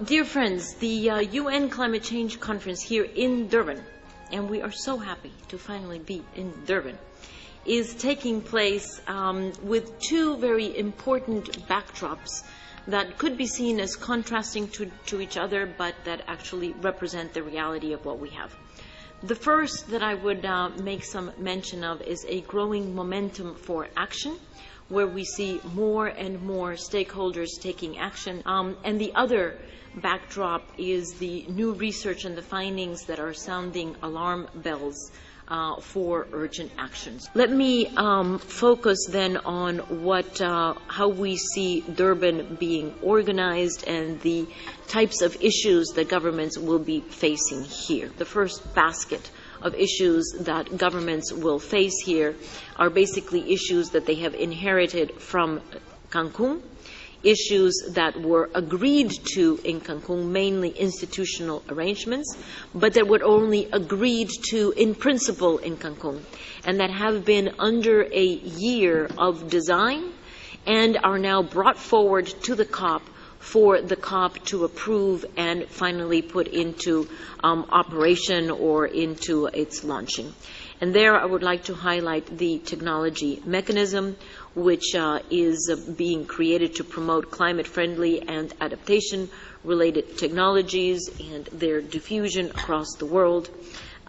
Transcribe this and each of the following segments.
Dear friends, the UN Climate Change Conference here in Durban, and we are so happy to finally be in Durban, is taking place with two very important backdrops that could be seen as contrasting to each other, but that actually represent the reality of what we have. The first that I would make some mention of is a growing momentum for action, where we see more and more stakeholders taking action, and the other backdrop is the new research and the findings that are sounding alarm bells for urgent actions. Let me focus then on how we see Durban being organized and the types of issues that governments will be facing here. The first basket of issues that governments will face here are basically issues that they have inherited from Cancun, issues that were agreed to in Cancun, mainly institutional arrangements, but that were only agreed to in principle in Cancun, and that have been under a year of design and are now brought forward to the COP for the COP to approve and finally put into operation or into its launching. And there I would like to highlight the technology mechanism, which is being created to promote climate-friendly and adaptation-related technologies and their diffusion across the world.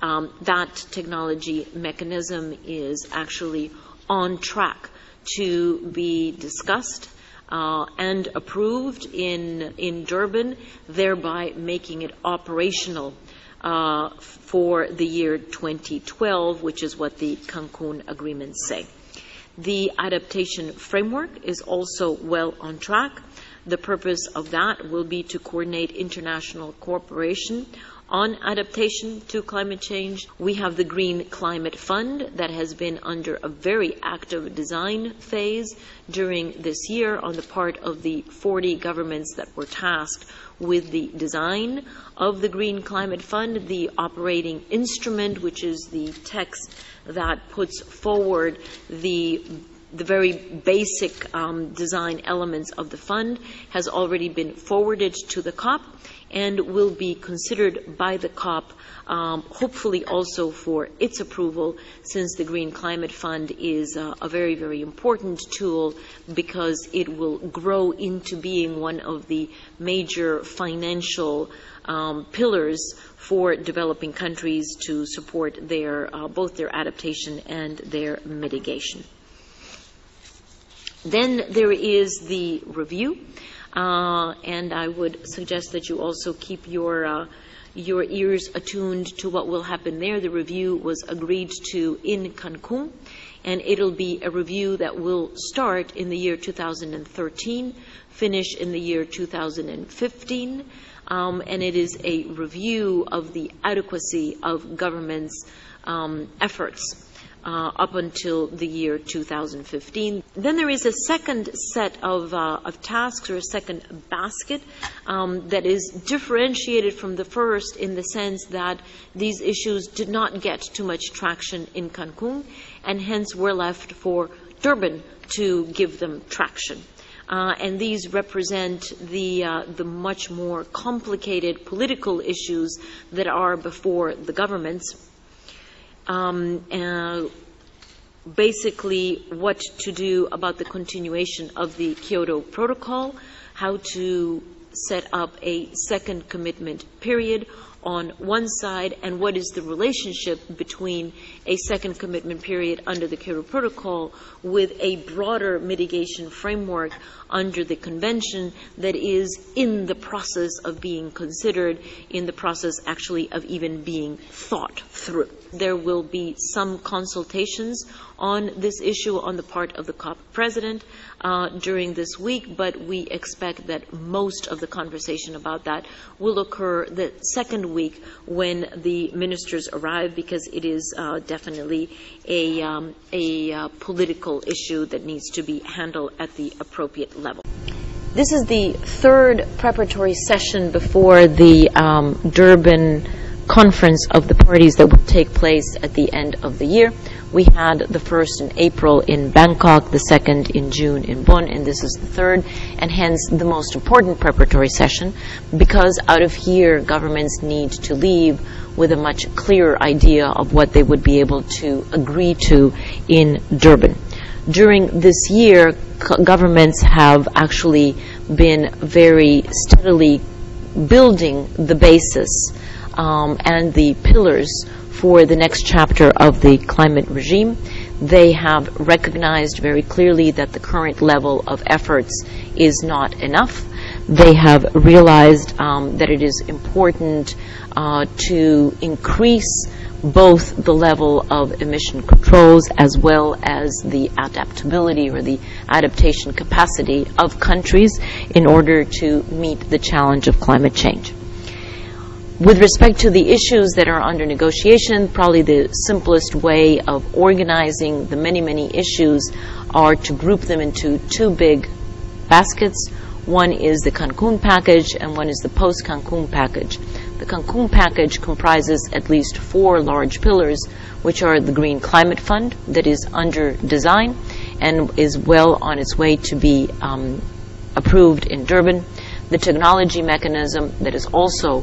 That technology mechanism is actually on track to be discussed and approved in Durban, thereby making it operational for the year 2012, which is what the Cancun agreements say. The adaptation framework is also well on track. The purpose of that will be to coordinate international cooperation on adaptation to climate change. We have the Green Climate Fund that has been under a very active design phase during this year on the part of the 40 governments that were tasked with the design of the Green Climate Fund. The operating instrument, which is the text that puts forward the very basic design elements of the fund, has already been forwarded to the COP and will be considered by the COP, hopefully also for its approval, since the Green Climate Fund is a very, very important tool because it will grow into being one of the major financial pillars for developing countries to support both their adaptation and their mitigation. Then there is the review, and I would suggest that you also keep your ears attuned to what will happen there. The review was agreed to in Cancun, and it'll be a review that will start in the year 2013, finish in the year 2015, and it is a review of the adequacy of government's efforts up until the year 2015. Then there is a second set of tasks, or a second basket, that is differentiated from the first in the sense that these issues did not get too much traction in Cancun, and hence were left for Durban to give them traction. And these represent the much more complicated political issues that are before the governments. Basically, what to do about the continuation of the Kyoto Protocol, how to set up a second commitment period on one side, and what is the relationship between a second commitment period under the Kyoto Protocol with a broader mitigation framework under the convention that is in the process of being considered, in the process actually of even being thought through. There will be some consultations on this issue on the part of the COP president during this week, but we expect that most of the conversation about that will occur the second week when the ministers arrive, because it is definitely a political issue that needs to be handled at the appropriate level. This is the third preparatory session before the Durban conference of the parties that will take place at the end of the year. We had the first in April in Bangkok, the second in June in Bonn, and this is the third, and hence the most important preparatory session, because out of here governments need to leave with a much clearer idea of what they would be able to agree to in Durban. During this year, governments have actually been very steadily building the basis and the pillars for the next chapter of the climate regime. They have recognized very clearly that the current level of efforts is not enough. They have realized that it is important to increase both the level of emission controls as well as the adaptability or the adaptation capacity of countries in order to meet the challenge of climate change. With respect to the issues that are under negotiation, probably the simplest way of organizing the many, many issues are to group them into two big baskets. One is the Cancun package and one is the post-Cancun package. The Cancun package comprises at least 4 large pillars, which are the Green Climate Fund that is under design and is well on its way to be approved in Durban, the technology mechanism that has also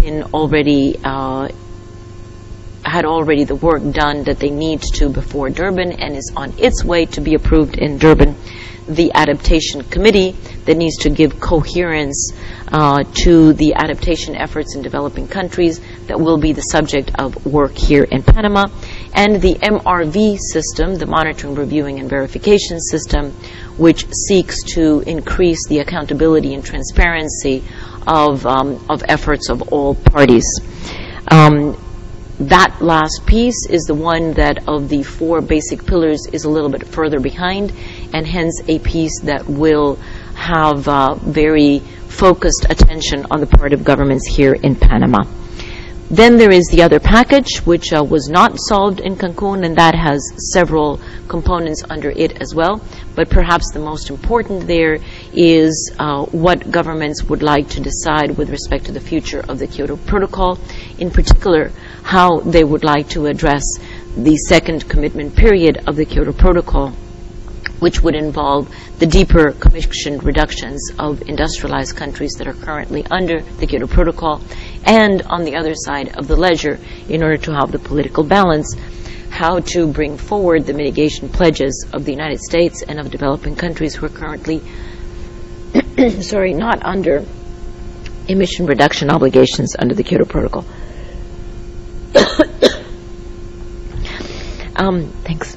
been already had already the work done that they need to before Durban and is on its way to be approved in Durban, the adaptation committee that needs to give coherence to the adaptation efforts in developing countries that will be the subject of work here in Panama, and the MRV system, the monitoring, reviewing, and verification system, which seeks to increase the accountability and transparency of efforts of all parties. That last piece is the one that of the 4 basic pillars is a little bit further behind, and hence a piece that will have very focused attention on the part of governments here in Panama. Then there is the other package, which was not solved in Cancun, and that has several components under it as well. But perhaps the most important there is what governments would like to decide with respect to the future of the Kyoto Protocol, in particular, how they would like to address the second commitment period of the Kyoto Protocol, which would involve the deeper emission reductions of industrialized countries that are currently under the Kyoto Protocol, and on the other side of the ledger, in order to have the political balance, how to bring forward the mitigation pledges of the United States and of developing countries who are currently not under emission reduction obligations under the Kyoto Protocol. Thanks.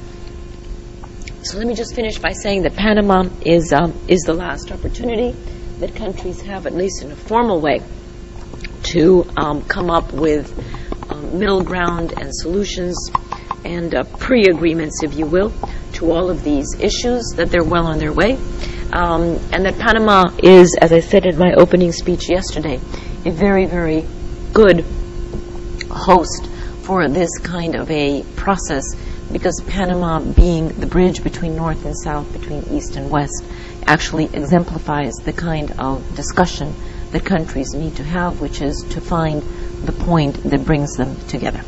So let me just finish by saying that Panama is the last opportunity that countries have, at least in a formal way, to come up with middle ground and solutions and pre-agreements, if you will, to all of these issues, that they're well on their way. And that Panama is, as I said in my opening speech yesterday, a very, very good host for this kind of a process, because Panama, being the bridge between North and South, between East and West, actually exemplifies the kind of discussion that countries need to have, which is to find the point that brings them together.